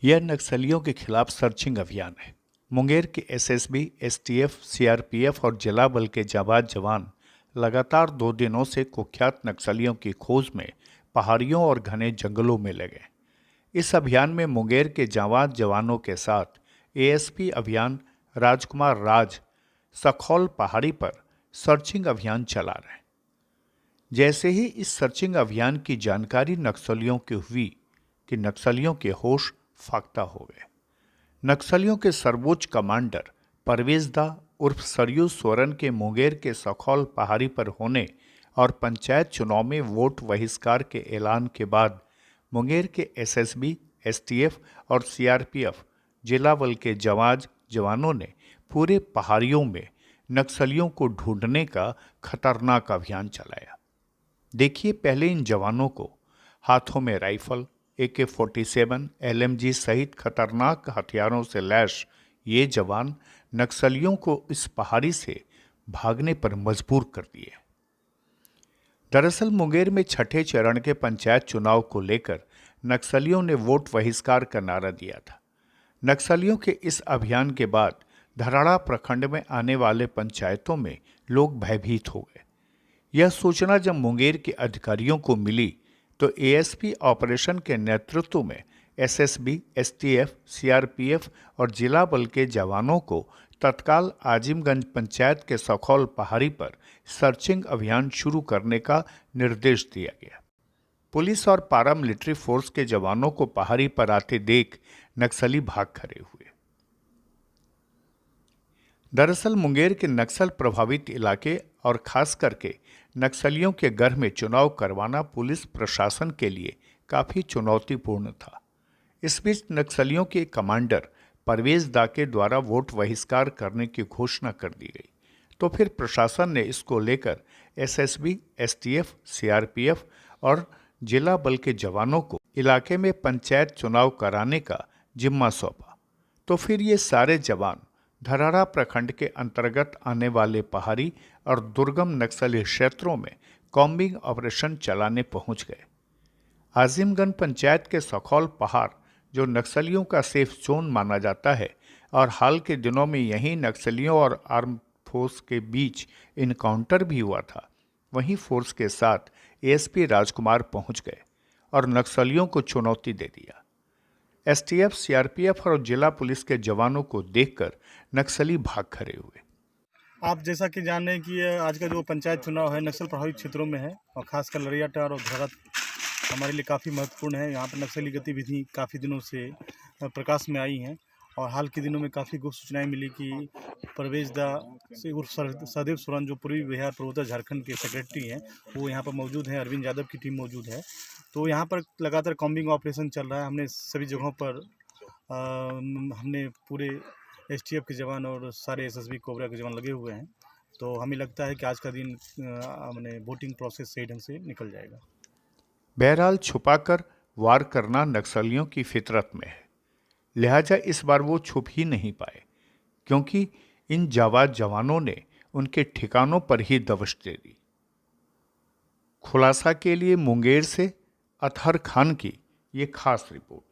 यह नक्सलियों के खिलाफ सर्चिंग अभियान है। मुंगेर के एसएसबी, एसटीएफ, सीआरपीएफ और जिला बल के जाबाज जवान लगातार 2 दिनों से कुख्यात नक्सलियों की खोज में पहाड़ियों और घने जंगलों में लगे। इस अभियान में मुंगेर के जाबाज जवानों के साथ एएसपी अभियान राजकुमार राज सखौल पहाड़ी पर सर्चिंग अभियान चला रहे हैं। जैसे ही इस सर्चिंग अभियान की जानकारी नक्सलियों की हुई कि नक्सलियों के होश फाख्ता हो गए। नक्सलियों के सर्वोच्च कमांडर परवेज दा उर्फ सरयू सोरेन के मुंगेर के सखौल पहाड़ी पर होने और पंचायत चुनाव में वोट बहिष्कार के ऐलान के बाद मुंगेर के एसएसबी, एसटीएफ और सीआरपीएफ जिला बल के जवानों ने पूरे पहाड़ियों में नक्सलियों को ढूंढने का खतरनाक अभियान चलाया। देखिए पहले इन जवानों को हाथों में राइफल, AK-47, LMG सहित खतरनाक हथियारों से लैस ये जवान नक्सलियों को इस पहाड़ी से भागने पर मजबूर कर दिए। दरअसल मुंगेर में छठे चरण के पंचायत चुनाव को लेकर नक्सलियों ने वोट बहिष्कार का नारा दिया था। नक्सलियों के इस अभियान के बाद धराड़ा प्रखंड में आने वाले पंचायतों में लोग भयभीत हो गए। यह सूचना जब मुंगेर के अधिकारियों को मिली तो एएसपी ऑपरेशन के नेतृत्व में एसएसबी, एसटीएफ, सीआरपीएफ और जिला बल के जवानों को तत्काल आजिमगंज पंचायत के सखौल पहाड़ी पर सर्चिंग अभियान शुरू करने का निर्देश दिया गया। पुलिस और पारामिलिट्री फोर्स के जवानों को पहाड़ी पर आते देख नक्सली भाग खड़े हुए। दरअसल मुंगेर के नक्सल प्रभावित इलाके और खास करके नक्सलियों के घर में चुनाव करवाना पुलिस प्रशासन के लिए काफी चुनौतीपूर्ण था। इस बीच नक्सलियों के कमांडर परवेज दा के द्वारा वोट बहिष्कार करने की घोषणा कर दी गई, तो फिर प्रशासन ने इसको लेकर एसएसबी, एसटीएफ, सीआरपीएफ और जिला बल के जवानों को इलाके में पंचायत चुनाव कराने का जिम्मा सौंपा। तो फिर ये सारे जवान धराड़ा प्रखंड के अंतर्गत आने वाले पहाड़ी और दुर्गम नक्सली क्षेत्रों में कॉम्बिंग ऑपरेशन चलाने पहुंच गए। आजिमगंज पंचायत के सखौल पहाड़ जो नक्सलियों का सेफ जोन माना जाता है और हाल के दिनों में यहीं नक्सलियों और आर्म फोर्स के बीच इनकाउंटर भी हुआ था, वहीं फोर्स के साथ एएसपी राजकुमार पहुंच गए और नक्सलियों को चुनौती दे दिया। एसटीएफ, सीआरपीएफ और जिला पुलिस के जवानों को देखकर नक्सली भाग खड़े हुए। आप जैसा कि जाने कि आज का जो पंचायत चुनाव है नक्सल प्रभावित क्षेत्रों में है और खासकर लरियाटार और धराड़ा हमारे लिए काफ़ी महत्वपूर्ण है। यहाँ पर नक्सली गतिविधि काफ़ी दिनों से प्रकाश में आई हैं और हाल के दिनों में काफ़ी गुप्त सूचनाएं मिली कि परवेज दा से उर्फ सहदेव सोरेन जो पूर्वी बिहार पूर्वोत्तर झारखंड के सेक्रेटरी हैं वो यहाँ पर मौजूद हैं। अरविंद यादव की टीम मौजूद है। तो यहाँ पर लगातार कॉम्बिंग ऑपरेशन चल रहा है। हमने सभी जगहों पर हमने पूरे एसटीएफ के जवान और सारे एसएसबी कोबरा के जवान लगे हुए हैं। तो हमें लगता है कि आज का दिन हमने वोटिंग प्रोसेस सही ढंग से निकल जाएगा। बहरहाल छुपाकर वार करना नक्सलियों की फितरत में है, लिहाजा इस बार वो छुप ही नहीं पाए, क्योंकि इन जाबाज जवानों ने उनके ठिकानों पर ही दबिश दे दी। खुलासा के लिए मुंगेर से अतहर खान की ये खास रिपोर्ट।